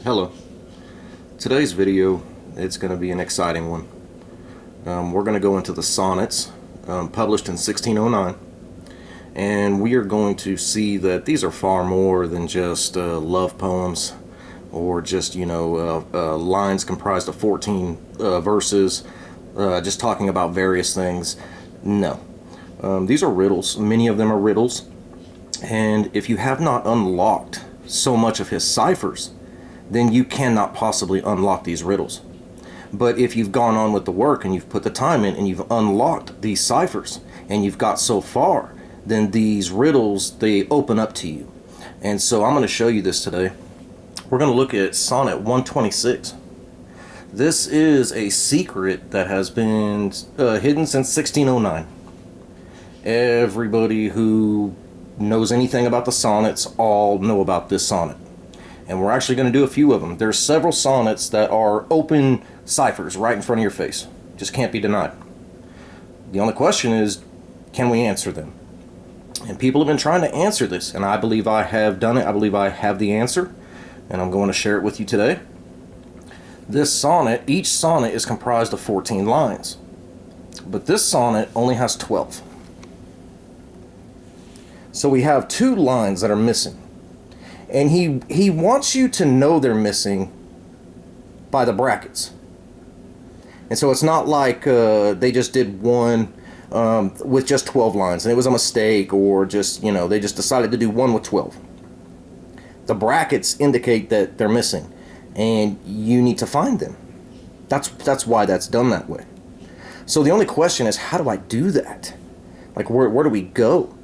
Hello. Today's video, it's going to be an exciting one. We're going to go into the sonnets, published in 1609, and we are going to see that these are far more than just love poems or just, lines comprised of 14 verses, just talking about various things. No. These are riddles. Many of them are riddles, and if you have not unlocked so much of his ciphers, then you cannot possibly unlock these riddles. But if you've gone on with the work and you've put the time in and you've unlocked these ciphers and you've got so far, then these riddles, they open up to you. And so I'm going to show you this today. We're going to look at Sonnet 126. This is a secret that has been hidden since 1609. Everybody who knows anything about the sonnets all know about this sonnet. And we're actually going to do a few of them. There's several sonnets that are open ciphers right in front of your face. Just can't be denied. The only question is, can we answer them? And people have been trying to answer this, and I believe I have done it. I believe I have the answer, and I'm going to share it with you today. This sonnet, each sonnet is comprised of 14 lines, but this sonnet only has 12. So we have 2 lines that are missing. And he wants you to know they're missing by the brackets. And so it's not like they just did one with just 12 lines and it was a mistake, or just, they just decided to do one with 12. The brackets indicate that they're missing, and you need to find them. That's why that's done that way. So the only question is, how do I do that? Like, where do we go?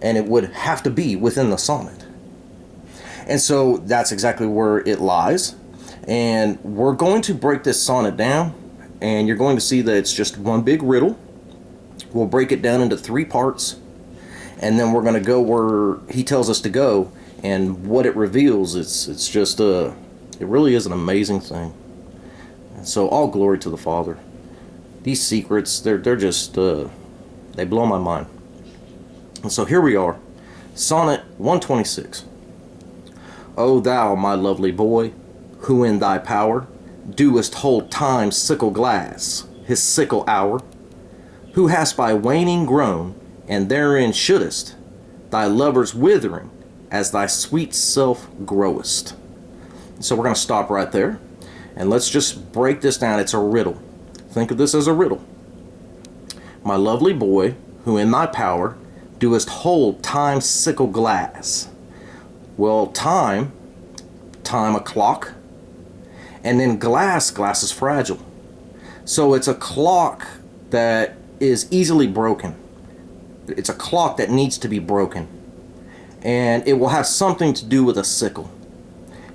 And it would have to be within the sonnet. And so that's exactly where it lies. And we're going to break this sonnet down, and you're going to see that it's just one big riddle. We'll break it down into 3 parts, and then we're going to go where he tells us to go, and what it reveals, it's just it really is an amazing thing. And so all glory to the Father. These secrets, they're just they blow my mind. And so here we are, Sonnet 126. O thou, my lovely boy, who in thy power doest hold time's sickle glass, his sickle hour, who hast by waning grown, and therein shouldest thy lover's withering as thy sweet self growest. So we're going to stop right there, and let's just break this down. It's a riddle. Think of this as a riddle. My lovely boy, who in thy power doest hold time's sickle glass. Well, time, a clock, and then glass is fragile. So it's a clock that is easily broken. It's a clock that needs to be broken. And it will have something to do with a sickle.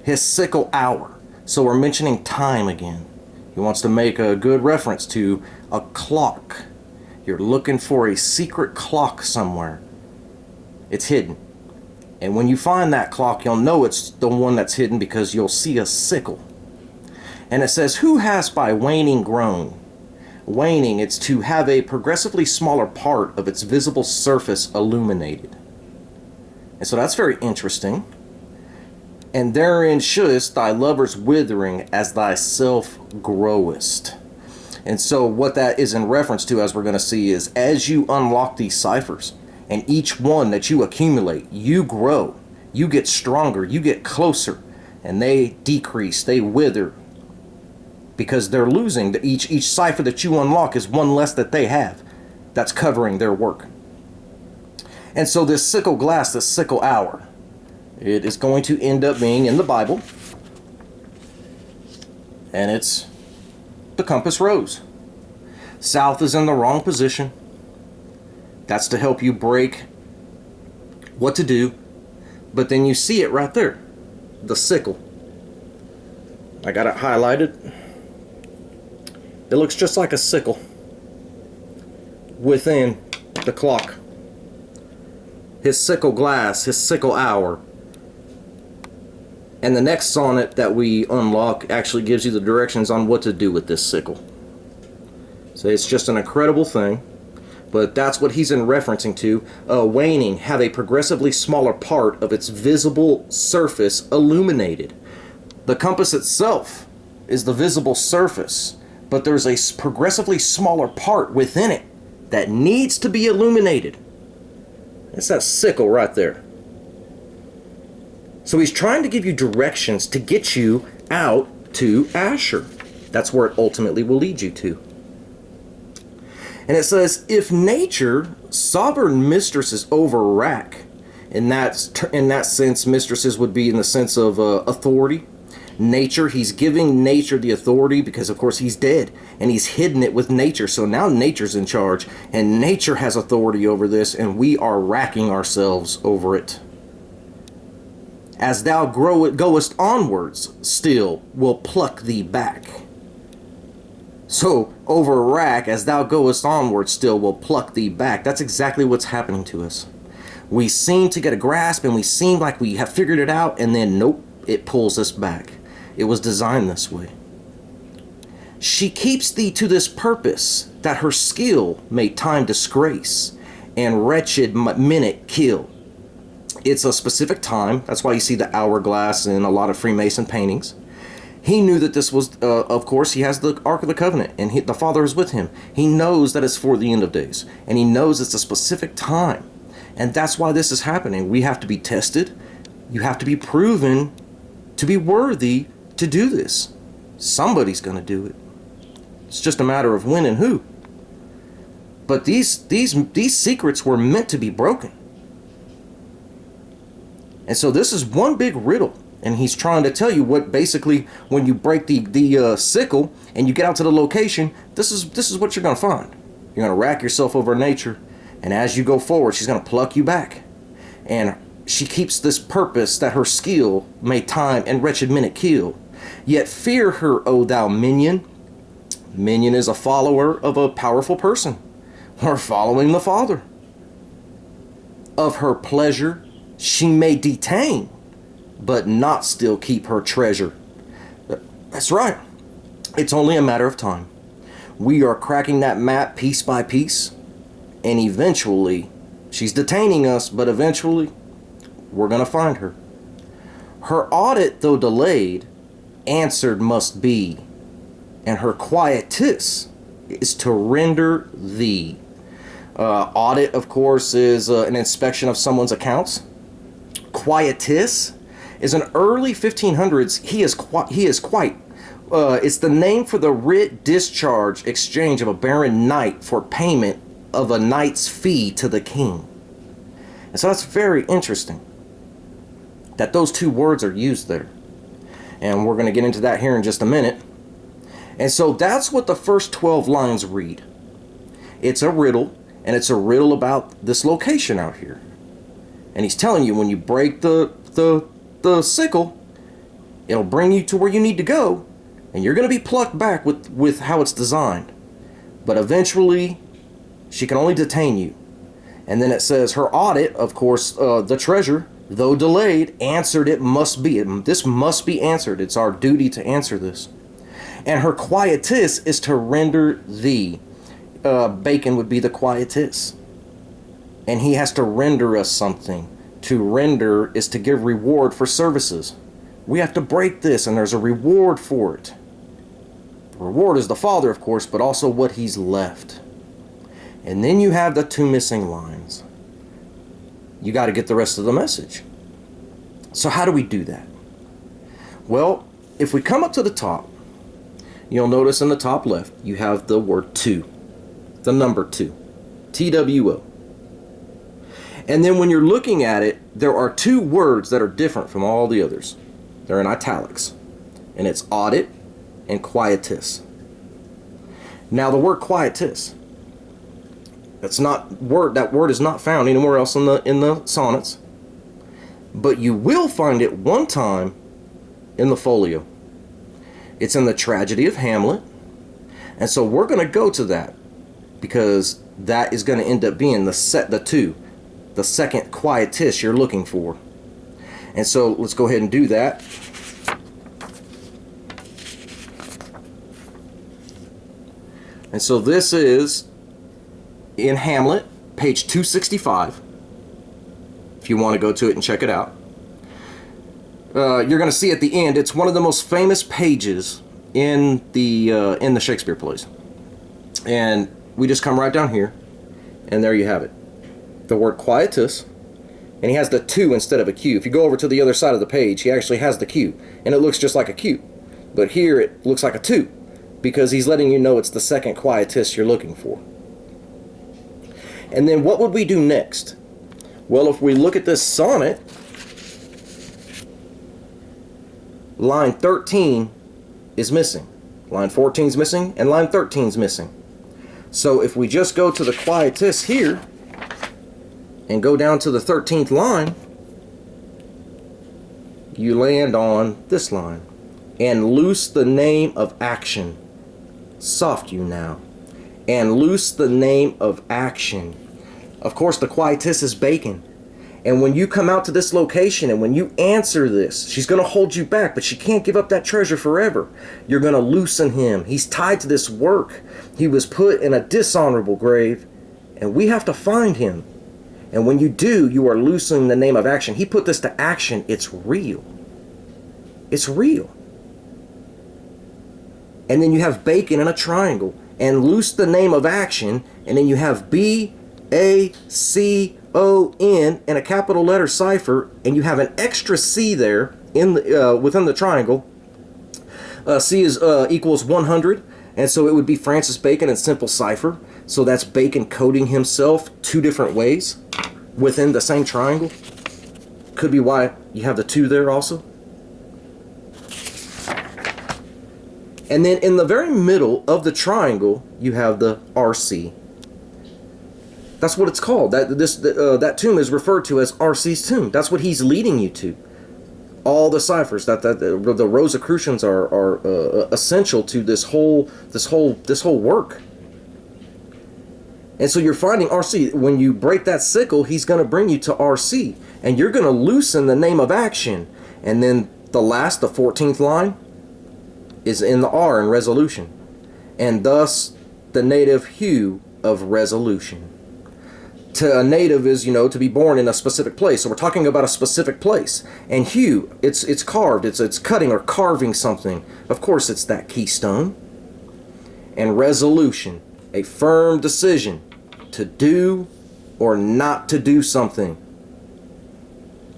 His sickle hour. So we're mentioning time again. He wants to make a good reference to a clock. You're looking for a secret clock somewhere. It's hidden. And when you find that clock, you'll know it's the one that's hidden, because you'll see a sickle. And it says, who has by waning grown? Waning, it's to have a progressively smaller part of its visible surface illuminated. And so that's very interesting. And therein shouldest thy lover's withering as thyself growest. And so what that is in reference to, as we're going to see, is as you unlock these ciphers, and each one that you accumulate, you grow, you get stronger, you get closer, and they decrease, they wither, because they're losing. Each cipher that you unlock is one less that they have that's covering their work. And so this sickle glass, this sickle hour, it is going to end up being in the Bible, and it's the compass rose. South is in the wrong position. That's to help you break what to do. But then you see it right there, the sickle. I got it highlighted. It looks just like a sickle within the clock. His sickle glass, his sickle hour. And the next sonnet that we unlock actually gives you the directions on what to do with this sickle. So it's just an incredible thing. But that's what he's in referencing to. Waning, have a progressively smaller part of its visible surface illuminated. The compass itself is the visible surface, but there's a progressively smaller part within it that needs to be illuminated. It's that sickle right there. So he's trying to give you directions to get you out to Asher. That's where it ultimately will lead you to. And it says, if nature, sovereign mistresses over rack, in that sense, mistresses would be in the sense of authority. Nature, he's giving nature the authority because, of course, he's dead. And he's hidden it with nature. So now nature's in charge. And nature has authority over this. And we are racking ourselves over it. As thou goest onwards, still will pluck thee back. So, over rack, as thou goest onwards, still will pluck thee back. That's exactly what's happening to us. We seem to get a grasp and we seem like we have figured it out, and then nope, it pulls us back. It was designed this way. She keeps thee to this purpose, that her skill may time disgrace, and wretched minute kill. It's a specific time. That's why you see the hourglass in a lot of Freemason paintings. He knew that this was, of course, he has the Ark of the Covenant, and the Father is with him. He knows that it's for the end of days, and he knows it's a specific time. And that's why this is happening. We have to be tested. You have to be proven to be worthy to do this. Somebody's going to do it. It's just a matter of when and who. But these secrets were meant to be broken. And so this is one big riddle. And he's trying to tell you what basically, when you break the sickle and you get out to the location, this is what you're going to find. You're going to rack yourself over nature. And as you go forward, she's going to pluck you back. And she keeps this purpose, that her skill may time and wretched minute kill. Yet fear her, O thou minion. Minion is a follower of a powerful person, or following the Father. Of her pleasure she may detain, but not still keep her treasure. That's right. It's only a matter of time. We are cracking that map piece by piece, and eventually, she's detaining us, but eventually, we're going to find her. Her audit, though delayed, answered must be, and her quietus is to render thee. Audit, of course, is an inspection of someone's accounts. Quietus is an early 1500s. He is quite. It's the name for the writ discharge exchange of a baron knight for payment of a knight's fee to the king. And so that's very interesting that those two words are used there. And we're going to get into that here in just a minute. And so that's what the first 12 lines read. It's a riddle, and it's a riddle about this location out here. And he's telling you, when you break the sickle, it'll bring you to where you need to go, and you're going to be plucked back with how it's designed. But eventually, she can only detain you. And then it says, her audit, of course, the treasure, though delayed, answered it must be. This must be answered. It's our duty to answer this. And her quietus is to render thee. Bacon would be the quietus. And he has to render us something. To render is to give reward for services. We have to break this, and there's a reward for it. The reward is the Father, of course, but also what he's left. And then you have the two missing lines. You got to get the rest of the message. So how do we do that? Well, if we come up to the top, you'll notice in the top left, you have the word two. The number 2. T-W-O. And then when you're looking at it, there are two words that are different from all the others. They're in italics. And it's audit and quietus. Now the word quietus, that word is not found anywhere else in the sonnets. But you will find it one time in the folio. It's in the tragedy of Hamlet. And so we're going to go to that, because that is going to end up being the second quietus you're looking for. And so let's go ahead and do that. And so this is in Hamlet, page 265, if you want to go to it and check it out. you're going to see at the end, it's one of the most famous pages in the Shakespeare plays. And we just come right down here, and there you have it. The word quietus, and he has the 2 instead of a Q. If you go over to the other side of the page, he actually has the Q, and it looks just like a Q. But here it looks like a 2, because he's letting you know it's the second quietus you're looking for. And then what would we do next? Well, if we look at this sonnet, line 13 is missing, line 14 is missing, and line 13 is missing. So if we just go to the quietus here and go down to the 13th line, you land on this line. And loose the name of action. Soft you now. And loose the name of action. Of course, the quietus is bacon. And when you come out to this location and when you answer this, she's going to hold you back, but she can't give up that treasure forever. You're going to loosen him. He's tied to this work. He was put in a dishonorable grave, and we have to find him. And when you do, you are loosening the name of action. He put this to action. It's real. It's real. And then you have bacon in a triangle, and loose the name of action, and then you have B-A-C-O-N and a capital letter cipher, and you have an extra C there in the within the triangle. C is equals 100, and so it would be Francis Bacon in simple cipher. So that's Bacon coding himself 2 different ways within the same triangle. Could be why you have the 2 there also. And then in the very middle of the triangle, you have the RC. That's what it's called. That tomb is referred to as RC's tomb. That's what he's leading you to. All the ciphers, the Rosicrucians are essential to this whole work. And so you're finding RC. When you break that sickle, he's going to bring you to RC, and you're going to loosen the name of action. And then the 14th line is in the R in resolution, and thus the native hue of resolution. To a native is, to be born in a specific place. So we're talking about a specific place. And hue, it's carved, it's cutting or carving something. Of course, it's that keystone. And resolution, a firm decision to do or not to do something.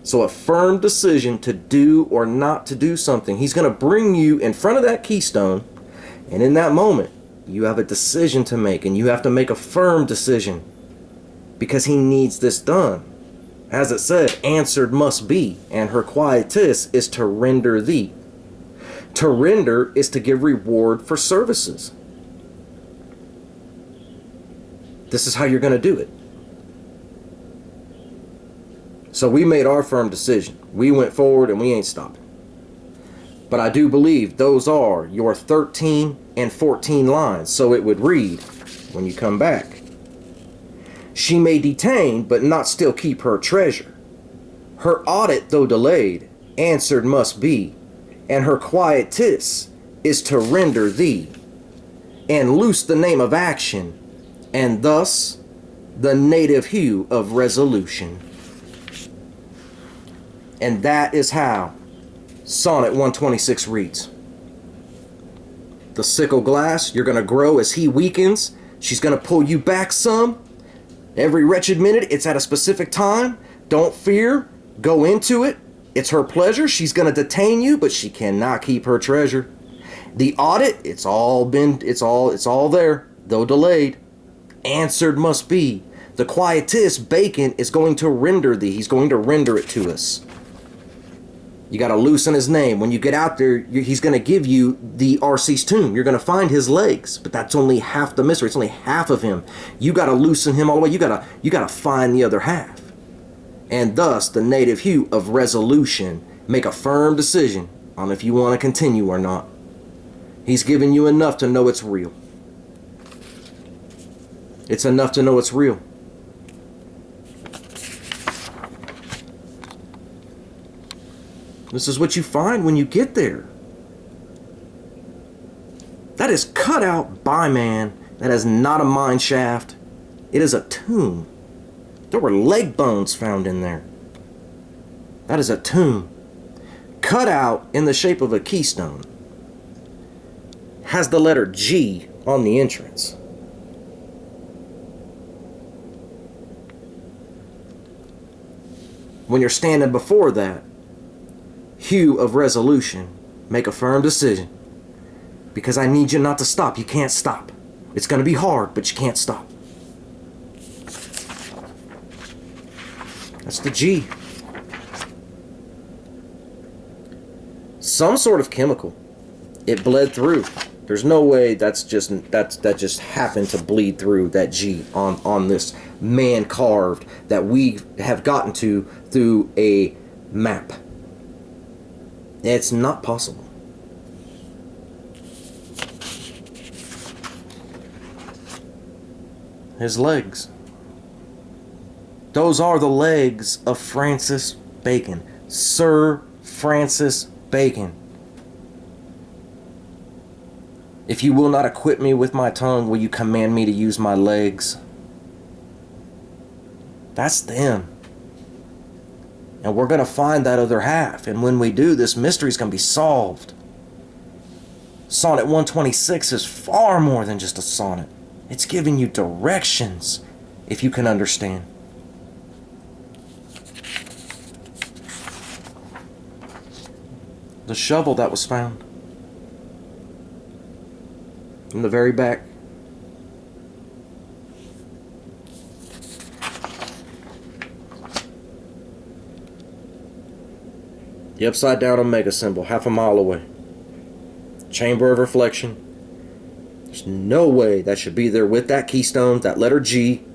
So a firm decision to do or not to do something. He's going to bring you in front of that keystone, and in that moment, you have a decision to make, and you have to make a firm decision, because he needs this done. As it said, answered must be, and her quietus is to render thee. To render is to give reward for services. This is how you're going to do it. So we made our firm decision. We went forward and we ain't stopping. But I do believe those are your 13 and 14 lines. So it would read, when you come back, she may detain, but not still keep her treasure. Her audit, though delayed, answered must be, and her quietus is to render thee, and loose the name of action, and thus the native hue of resolution. And that is how Sonnet 126 reads. The sickle glass, you're going to grow as he weakens. She's going to pull you back some. Every wretched minute, it's at a specific time. Don't fear. Go into it. It's her pleasure. She's going to detain you, but she cannot keep her treasure. The audit, it's all there, though delayed. Answered must be. The quietus, Bacon, is going to render thee. He's going to render it to us. You got to loosen his name. When you get out there, he's going to give you the RC's tomb. You're going to find his legs, but that's only half the mystery. It's only half of him. You got to loosen him all the way. You got to find the other half. And thus, the native hue of resolution. Make a firm decision on if you want to continue or not. He's given you enough to know it's real. It's enough to know it's real. This is what you find when you get there. That is cut out by man. That is not a mine shaft. It is a tomb. There were leg bones found in there. That is a tomb. cut out in the shape of a keystone, has the letter G on the entrance. When you're standing before that hue of resolution, make a firm decision, because I need you not to stop. You can't stop. It's going to be hard, but you can't stop. That's the G. Some sort of chemical. It bled through. There's no way that just happened to bleed through that G on this man carved that we have gotten to through a map. It's not possible. His legs. Those are the legs of Francis Bacon. Sir Francis Bacon. If you will not equip me with my tongue, will you command me to use my legs? That's them. And we're going to find that other half. And when we do, this mystery is going to be solved. Sonnet 126 is far more than just a sonnet. It's giving you directions, if you can understand. The shovel that was found in the very back. The upside down omega symbol, half a mile away. Chamber of reflection. There's no way that should be there with that keystone, that letter G.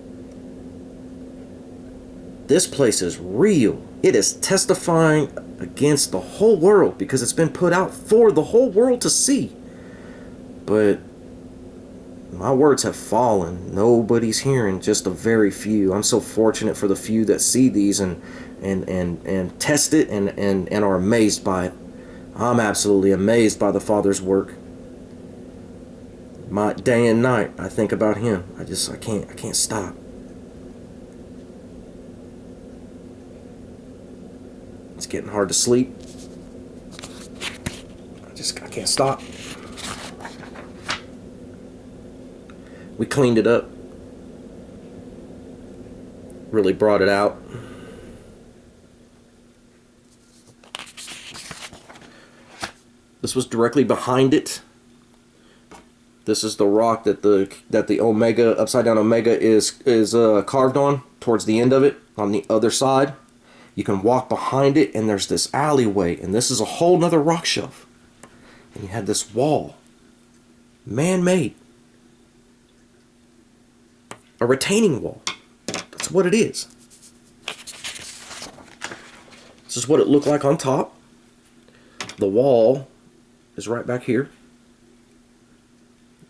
This place is real. It is testifying against the whole world because it's been put out for the whole world to see. But my words have fallen. Nobody's hearing, just a very few. I'm so fortunate for the few that see these and test it and are amazed by it. I'm absolutely amazed by the Father's work. My day and night, I think about Him. I can't stop. It's getting hard to sleep. I can't stop. We cleaned it up. Really brought it out. This was directly behind it. This is the rock that the omega, upside down omega is carved on towards the end of it on the other side. You can walk behind it and there's this alleyway, and this is a whole nother rock shelf. And you had this wall, man-made. A retaining wall. That's what it is. This is what it looked like on top. The wall is right back here.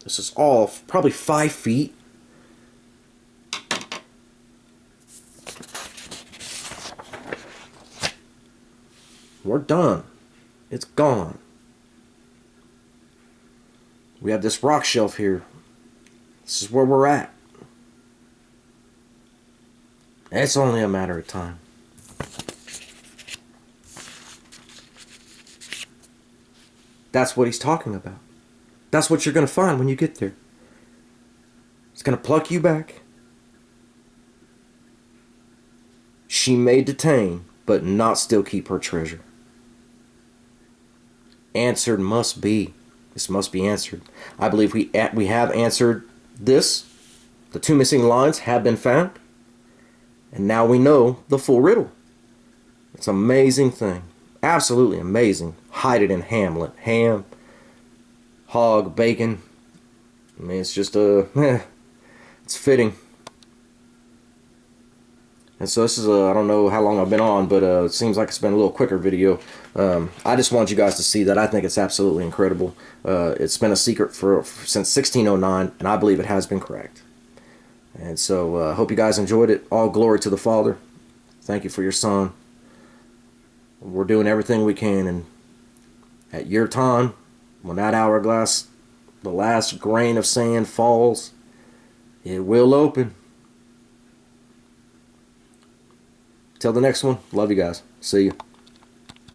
This is all probably 5 feet. We're done. It's gone. We have this rock shelf here. This is where we're at. It's only a matter of time. That's what he's talking about. That's what you're going to find when you get there. It's going to pluck you back. She may detain, but not still keep her treasure. Answered must be. This must be answered. I believe we have answered this. The 2 missing lines have been found. And now we know the full riddle. It's an amazing thing. Absolutely amazing. Hide it in Hamlet. Ham, hog, bacon. I mean, it's just it's fitting. And so this is I don't know how long I've been on, but it seems like it's been a little quicker video. I just want you guys to see that I think it's absolutely incredible. It's been a secret since 1609, and I believe it has been cracked. And so I hope you guys enjoyed it. All glory to the Father. Thank you for your Son. We're doing everything we can, and at your time, when that hourglass, the last grain of sand falls, it will open. Till the next one, love you guys. See you.